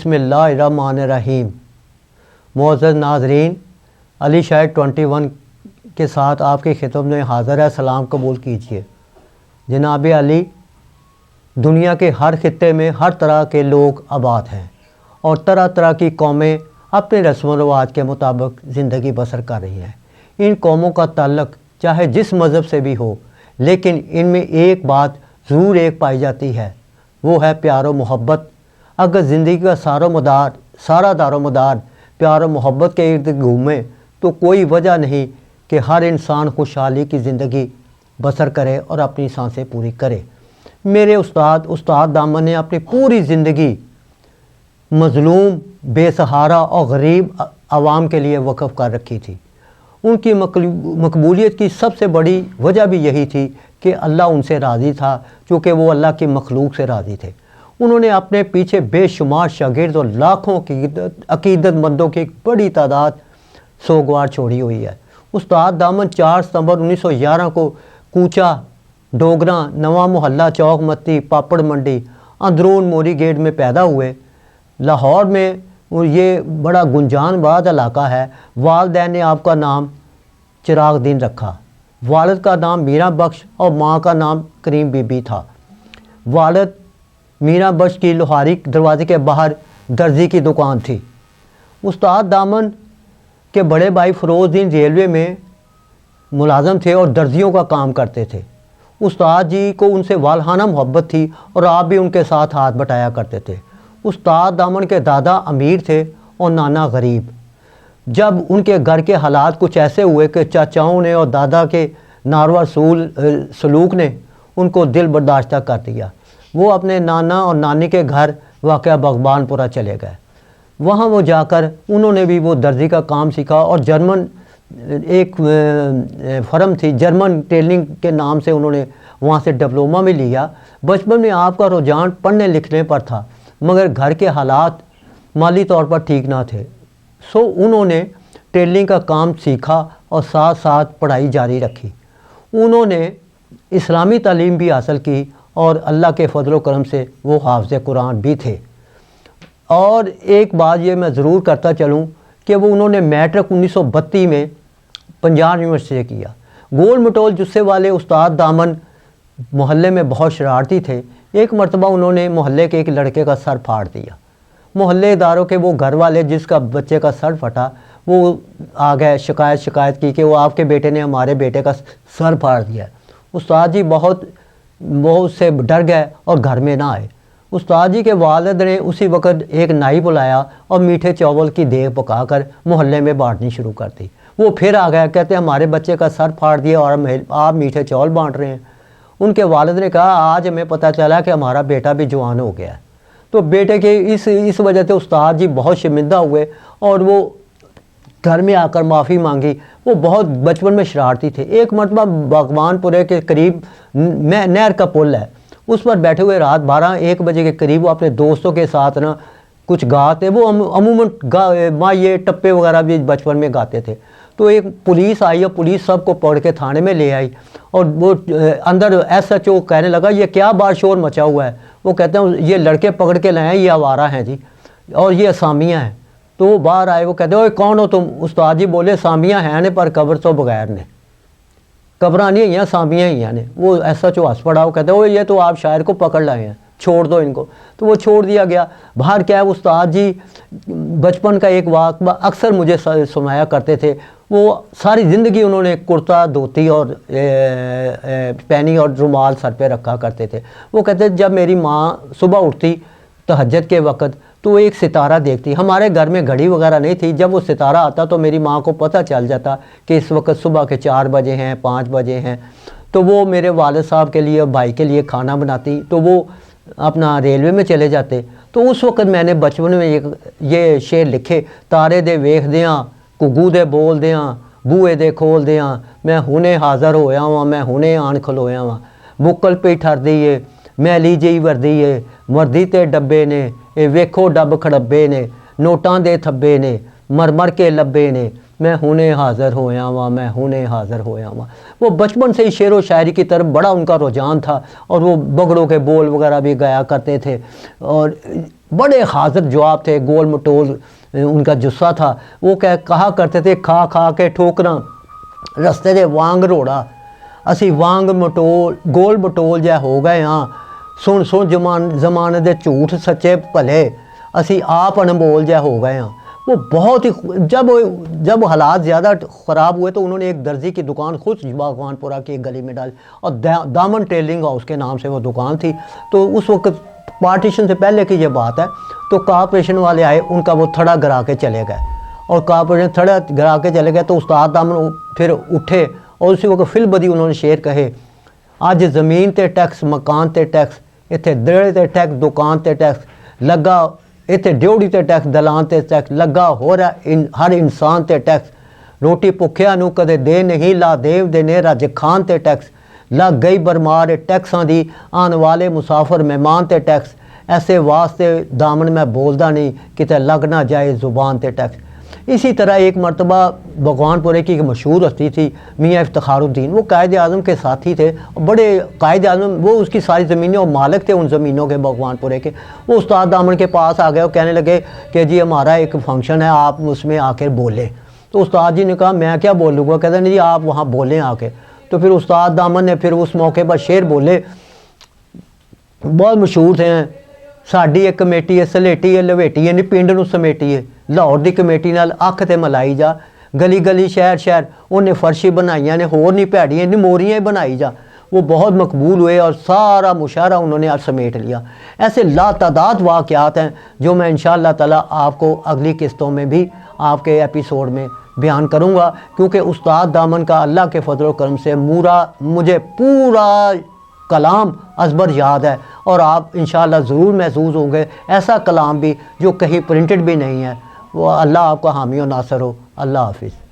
बिस्मिल्लाहिर्रहमानिर्रहीम। मुअज़्ज़ज़ नाज़रीन, अली शायर 21 के साथ आपकी खिदमत में हाज़िर है। सलाम कबूल कीजिए। जनाब अली, दुनिया के हर खित्ते में हर तरह के लोग आबाद हैं और तरह तरह की कौमें अपने रस्म व रवाज के मुताबिक ज़िंदगी बसर कर रही हैं। इन कौमों का ताल्लुक़ चाहे जिस मज़हब से भी हो, लेकिन इनमें एक बात ज़रूर एक पाई जाती है, वो है प्यार व मोहब्बत। अगर ज़िंदगी का सारा दारोमदार प्यार व मोहब्बत के इर्द घूमे तो कोई वजह नहीं कि हर इंसान खुशहाली की ज़िंदगी बसर करे और अपनी सांसें पूरी करे। मेरे उस्ताद दामन ने अपनी पूरी ज़िंदगी मज़लूम, बेसहारा और गरीब आवाम के लिए वक़फ़ कर रखी थी। उनकी मकबूलियत की सबसे बड़ी वजह भी यही थी कि अल्लाह उनसे राज़ी था, चूँकि वो अल्लाह की मखलूक से राज़ी थे। उन्होंने अपने पीछे बेशुमार शागिर्द और लाखों की अकीदतमंदों की एक बड़ी तादाद सोगवार छोड़ी हुई है। उस्ताद दामन 4 सितंबर 1911 को कूचा, डोगरा, नवा मोहल्ला, चौक मत्ती, पापड़ मंडी, अंदरून मोरी गेट में पैदा हुए। लाहौर में ये बड़ा गुंजानबाद इलाका है। वालिदैन ने आपका नाम चिरागदीन रखा। वालिद का नाम मीरा बख्श और माँ का नाम करीम बीबी था। वालिद मीरा बख्श की लोहारी दरवाजे के बाहर दर्जी की दुकान थी। उस्ताद दामन के बड़े भाई फ़रोज़दीन रेलवे में मुलाज़म थे और दर्जियों का काम करते थे। उस्ताद जी को उनसे वालहाना मोहब्बत थी और आप भी उनके साथ हाथ बटाया करते थे। उस्ताद दामन के दादा अमीर थे और नाना गरीब। जब उनके घर के हालात कुछ ऐसे हुए कि चाचाओं ने और दादा के नारवा सलूक ने उनको दिल बर्दाश्त कर दिया, वो अपने नाना और नानी के घर वाक़या बग़बानपुरा चले गए। वहाँ वो जाकर उन्होंने भी वो दर्जी का काम सीखा और जर्मन एक फर्म थी, जर्मन टेलरिंग के नाम से उन्होंने वहाँ से डिप्लोमा भी लिया। बचपन में आपका रुझान पढ़ने लिखने पर था, मगर घर के हालात माली तौर पर ठीक ना थे। सो उन्होंने टेलरिंग का काम सीखा और साथ साथ पढ़ाई जारी रखी। उन्होंने इस्लामी तालीम भी हासिल की और अल्लाह के फजल व करम से वो हाफ़िज़ कुरान भी थे। और एक बात ये मैं ज़रूर करता चलूँ कि वो उन्होंने मैट्रिक 1932 में पंजाब यूनिवर्सिटी से किया। गोल मटोल जुस्से वाले उस्ताद दामन मोहल्ले में बहुत शरारती थे। एक मरतबा उन्होंने मोहल्ले के एक लड़के का सर फाड़ दिया। मोहल्लेदारों के वो घर वाले जिसका बच्चे का सर फटा, वो आ गए, शिकायत की कि वो आपके बेटे ने हमारे बेटे का सर फाड़ दिया। उस्ताद जी बहुत उससे डर गए और घर में ना आए। उस्ताद जी के वालिद ने उसी वक्त एक नाई बुलाया और मीठे चावल की देग पकाकर मोहल्ले में बांटनी शुरू कर दी। वो फिर आ गया, कहते हमारे बच्चे का सर फाड़ दिया और आप मीठे चावल बांट रहे हैं। उनके वालिद ने कहा आज हमें पता चला कि हमारा बेटा भी जवान हो गया। तो बेटे के इस वजह से उस्ताद जी बहुत शर्मिंदा हुए और वो घर में आकर माफ़ी मांगी। वो बहुत बचपन में शरारती थे। एक मरतबा बागवानपुरे के करीब नहर का पुल है, उस पर बैठे हुए रात 12-1 बजे के करीब वो अपने दोस्तों के साथ ना कुछ गाते। वो अमूमन ये टप्पे वगैरह भी बचपन में गाते थे। तो एक पुलिस आई और पुलिस सबको पकड़ के थाने में ले आई और वो अंदर SHO कहने लगा ये क्या बार शोर मचा हुआ है। वो कहते हैं ये लड़के पकड़ के लाए हैं, ये आवारा हैं जी और ये असामियाँ हैं। तो वो बाहर आए, वो कहते ओए कौन हो तुम। उस्ताद जी बोले सामियाँ हैं ने पर कब्र तो बगैर ने, कब्रां नहीं हैं, सामियाँ ही हैं ने। वो SHO हंस पड़ा। वो कहते ओए ये तो आप शायर को पकड़ लाए हैं, छोड़ दो इनको। तो वो छोड़ दिया गया। बाहर क्या है, उस्ताद जी बचपन का एक वाक़या अक्सर मुझे सुनाया करते थे। वो सारी ज़िंदगी उन्होंने कुर्ता धोती और पैनी और रुमाल सर पे रखा करते थे। वो कहते जब मेरी माँ सुबह उठती तहज्जुद के वक़्त तो वो एक सितारा देखती। हमारे घर में घड़ी वगैरह नहीं थी। जब वो सितारा आता तो मेरी माँ को पता चल जाता कि इस वक्त सुबह के 4 बजे हैं, 5 बजे हैं। तो वो मेरे वालिद साहब के लिए, भाई के लिए खाना बनाती। तो वो अपना रेलवे में चले जाते। तो उस वक्त मैंने बचपन में ये शेर लिखे, तारे दे वेख दियाँ, घुग्गू दे बोल दियाँ, बूए दे खोल दियाँ, मैं हुणे हाज़र होया वां, मैं हुणे आन खलोया वां। बुक्कल पे ठरदी है मैली जी वर्दी है, वर्दी ते डब्बे ने, ये वेखो डब खड़ब्बे ने, नोटां दे थब्बे ने, मर मर के लब्बे ने, میں ہونے حاضر ہویا ہوا، میں ہونے حاضر ہویا ہوا۔ وہ بچپن سے ہی شعر و شاعری کی طرف بڑا ان کا رجحان تھا، اور وہ بگڑوں کے بول وغیرہ بھی گایا کرتے تھے، اور بڑے حاضر جواب تھے، گول مٹول ان کا جسہ تھا۔ وہ کہا کرتے تھے کھا کھا کے ٹھوکراں رستے دے وانگ روڑا، اسی وانگ مٹول گول مٹول جہ ہو گئے ہاں، سن سن زمانے دے جھوٹ سچے بھلے، اسی آپ انمول جہ ہو گئے ہاں۔ وہ بہت ہی جب حالات زیادہ خراب ہوئے تو انہوں نے ایک درزی کی دکان خود باغبان پورہ کی ایک گلی میں ڈالی، اور دامن ٹیلرنگ ہاؤس کے نام سے وہ دکان تھی۔ تو اس وقت پارٹیشن سے پہلے کی یہ بات ہے، تو کارپوریشن والے آئے، ان کا وہ تھڑا گرا کے چلے گئے، اور کارپوریشن تھڑا گرا کے چلے گئے تو استاد دامن پھر اٹھے، اور اسی وقت فل بدی انہوں نے شعر کہے، آج زمین تے ٹیکس، مکان تے ٹیکس، اتنے درڑے تے ٹیکس، دکان تے ٹیکس لگا، اتنے ڈیوڑی تے ٹیکس، دلان تے ٹیکس لگا، ہو رہا ہر انسان تے ٹیکس، روٹی بھکھیا نو کدے دے نہیں، لا دیو دینے رج کھان تے ٹیکس، لگ گئی برمار ٹیکساں دی، آن والے مسافر مہمان تے ٹیکس، ایسے واسطے دامن میں بولدا نہیں، کتے لگ نہ جائے زبان تے ٹیکس۔ اسی طرح ایک مرتبہ بھگوان پورے کی ایک مشہور ہستی تھی میاں افتخار الدین، وہ قائد اعظم کے ساتھی تھے، بڑے قائد اعظم، وہ اس کی ساری زمینیں اور مالک تھے ان زمینوں کے بھگوان پورے کے۔ وہ استاد دامن کے پاس آ گئے اور کہنے لگے کہ جی ہمارا ایک فنکشن ہے، آپ اس میں آ کے بولیں۔ تو استاد جی نے کہا میں کیا بولوں گا، کہتے ہیں نہیں جی آپ وہاں بولیں آ کے۔ تو پھر استاد دامن نے پھر اس موقع پر شعر بولے، بہت مشہور تھے، ساڈی ایک کمیٹی ہے سلیٹی ہے لویٹی ہے نی پنڈ نو سمیٹی ہے، لاہور دی کمیٹی نال اکھ تے ملائی جا، گلی گلی شہر شہر انہیں فرشی بنائیاں نے، ہور نہیں پیڑیاں نی موریاں بنائی جا۔ وہ بہت مقبول ہوئے اور سارا مشاعرہ انہوں نے سمیٹ لیا۔ ایسے لا تعداد واقعات ہیں جو میں انشاءاللہ تعالی آپ کو اگلی قسطوں میں بھی آپ کے ایپیسوڈ میں بیان کروں گا، کیونکہ استاد دامن کا اللہ کے فضل و کرم سے مجھے پورا کلام ازبر یاد ہے، اور آپ انشاءاللہ ضرور محظوظ ہوں گے ایسا کلام بھی جو کہیں پرنٹڈ بھی نہیں ہے۔ وہ اللہ آپ کا حامی و ناصر ہو۔ اللہ حافظ۔